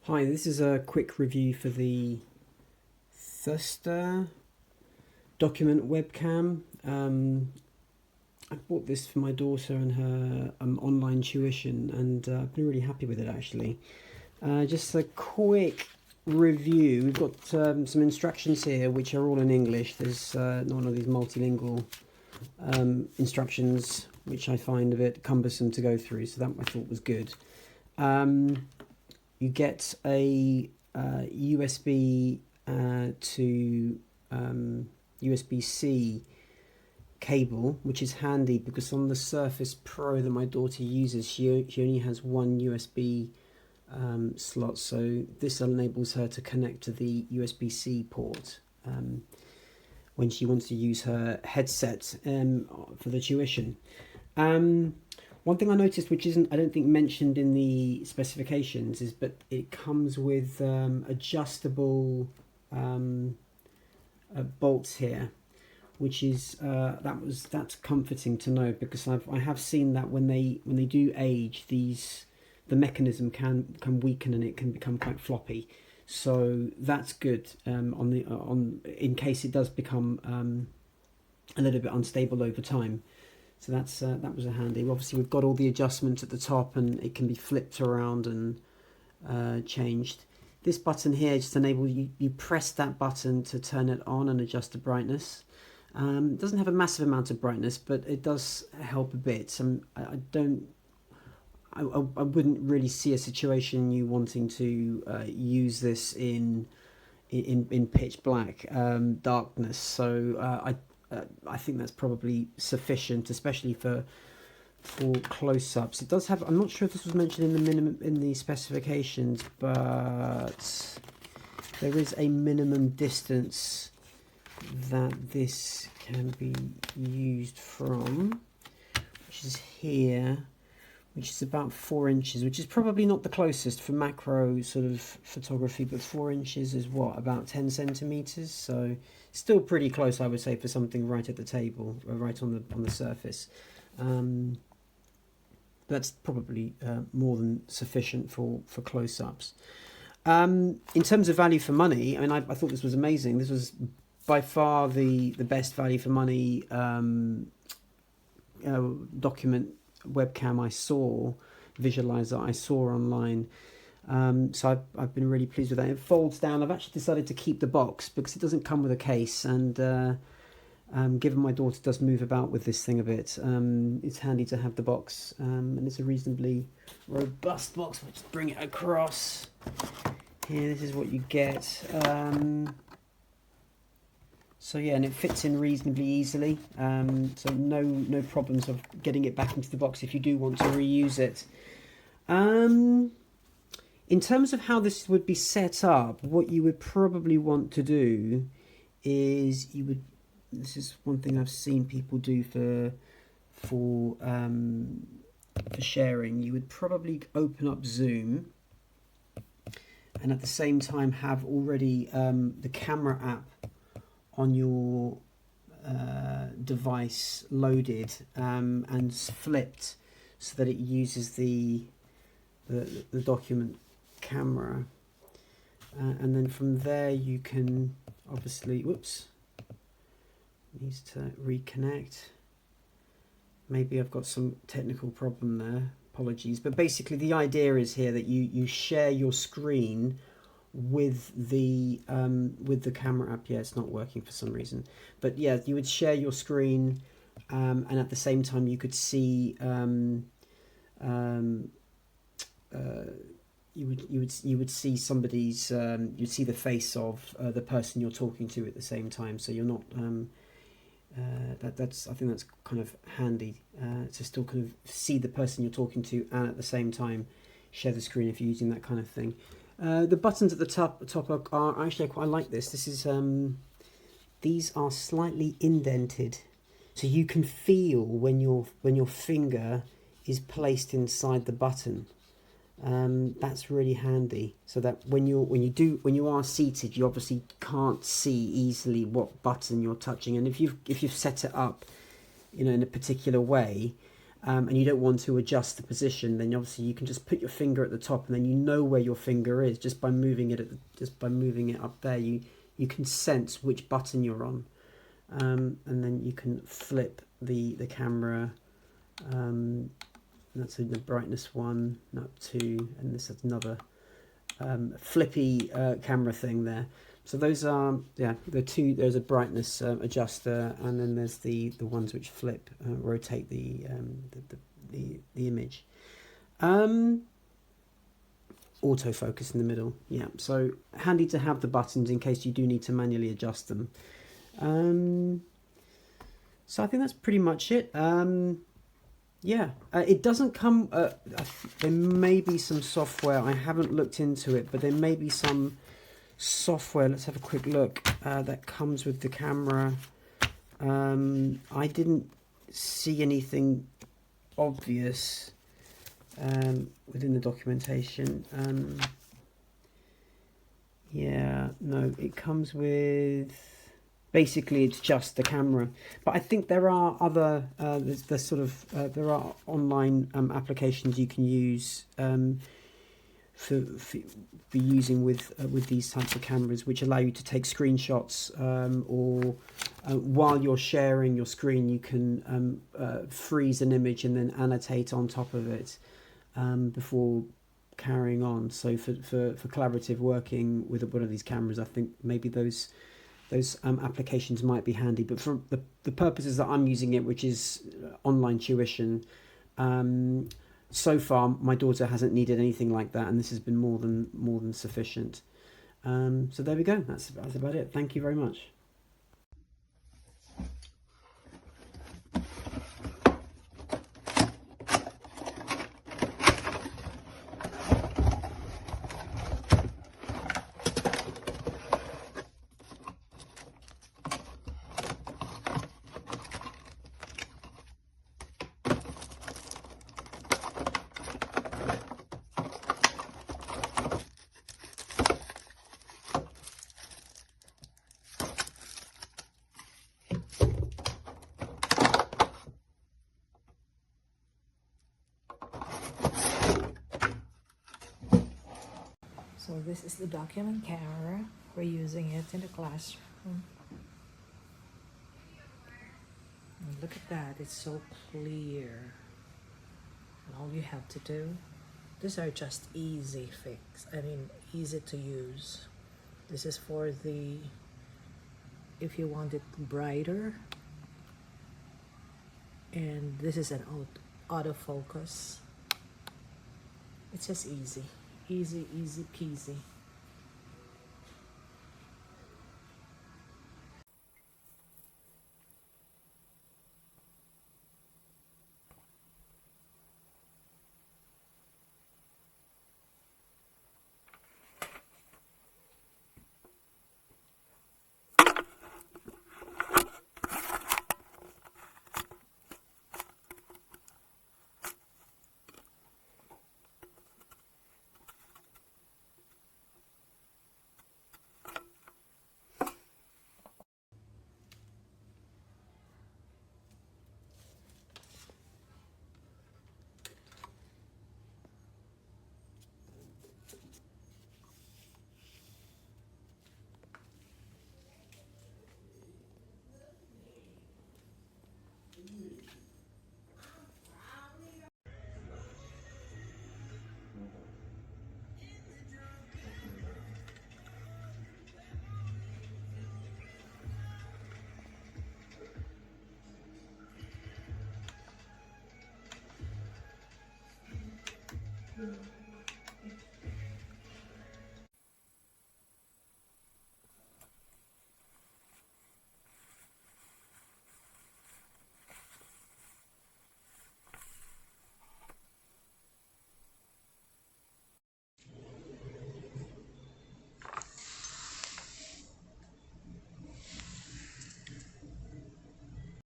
Hi, this is a quick review for the THUSTAR document webcam. I bought this for my daughter and her online tuition, and I've been really happy with it actually. Just a quick review. We've got some instructions here which are all in English. There's none of these multilingual instructions which I find a bit cumbersome to go through, so that I thought was good. You get a USB to USB-C cable, which is handy because on the Surface Pro that my daughter uses, she only has one USB slot, so this enables her to connect to the USB-C port when she wants to use her headset for the tuition. One thing I noticed, which isn't, I don't think, mentioned in the specifications, is that it comes with adjustable bolts here, which is that's comforting to know, because I have seen that when they do age, the mechanism can weaken and it can become quite floppy. So that's good in case it does become a little bit unstable over time. So that was a handy. Obviously, we've got all the adjustments at the top, and it can be flipped around and changed. This button here just enables you press that button to turn it on and adjust the brightness. It doesn't have a massive amount of brightness, but it does help a bit. I wouldn't really see a situation you wanting to use this in pitch black darkness. So I think that's probably sufficient, especially for close-ups. It does have, I'm not sure if this was mentioned in the specifications, but there is a minimum distance that this can be used from, which is here, which is about 4 inches, which is probably not the closest for macro sort of photography, but 4 inches is what, about 10 centimeters, so still pretty close, I would say, for something right at the table, or right on the surface. That's probably more than sufficient for close-ups. In terms of value for money, I mean, I thought this was amazing. This was by far the best value for money document webcam I saw, Visualiser I saw online. So I've been really pleased with that. It folds down. I've actually decided to keep the box because it doesn't come with a case, and given my daughter does move about with this thing a bit, it's handy to have the box, and it's a reasonably robust box. I'll just bring it across here. This is what you get. So yeah, and it fits in reasonably easily, so no problems of getting it back into the box if you do want to reuse it. In terms of how this would be set up, what you would probably want to do is this is one thing I've seen people do for sharing. You would probably open up Zoom, and at the same time have already the camera app on your device loaded and flipped so that it uses the document camera, and then from there you can obviously, needs to reconnect. Maybe I've got some technical problem there, apologies, but basically the idea is here that you share your screen with the camera app. Yeah, it's not working for some reason, but yeah, you would share your screen, and at the same time you could see you would see somebody's you'd see the face of the person you're talking to at the same time, so you're not I think that's kind of handy to still kind of see the person you're talking to and at the same time share the screen if you're using that kind of thing. The buttons at the top are actually, I quite like this. This is these are slightly indented, so you can feel when your finger is placed inside the button. That's really handy, so that when you are seated, you obviously can't see easily what button you're touching, and if you've set it up, in a particular way, and you don't want to adjust the position, then obviously you can just put your finger at the top, and then you know where your finger is just by moving it just by moving it up there. You can sense which button you're on, and then you can flip the camera. That's the brightness 1, up 2, and this is another flippy camera thing there. So those are, yeah, the two. There's a brightness adjuster, and then there's the ones which flip, rotate the image. Autofocus in the middle. Yeah, so handy to have the buttons in case you do need to manually adjust them. So I think that's pretty much it. Yeah, it doesn't come. There may be some software. I haven't looked into it, but there may be some software. Let's have a quick look. That comes with the camera. I didn't see anything obvious within the documentation. Yeah, no, it comes with. Basically, it's just the camera, but I think there are other there's sort of there are online applications you can use for using with these types of cameras, which allow you to take screenshots, or while you're sharing your screen, you can freeze an image and then annotate on top of it before carrying on. So for collaborative working with one of these cameras, I think maybe those applications might be handy, but for the purposes that I'm using it, which is online tuition, so far my daughter hasn't needed anything like that, and this has been more than sufficient. So there we go. That's about it. Thank you very much. So this is the document camera. We're using it in the classroom. And look at that, it's so clear. And all you have to do, these are just easy easy to use. This is for if you want it brighter. And this is an autofocus. It's just easy. Easy peasy.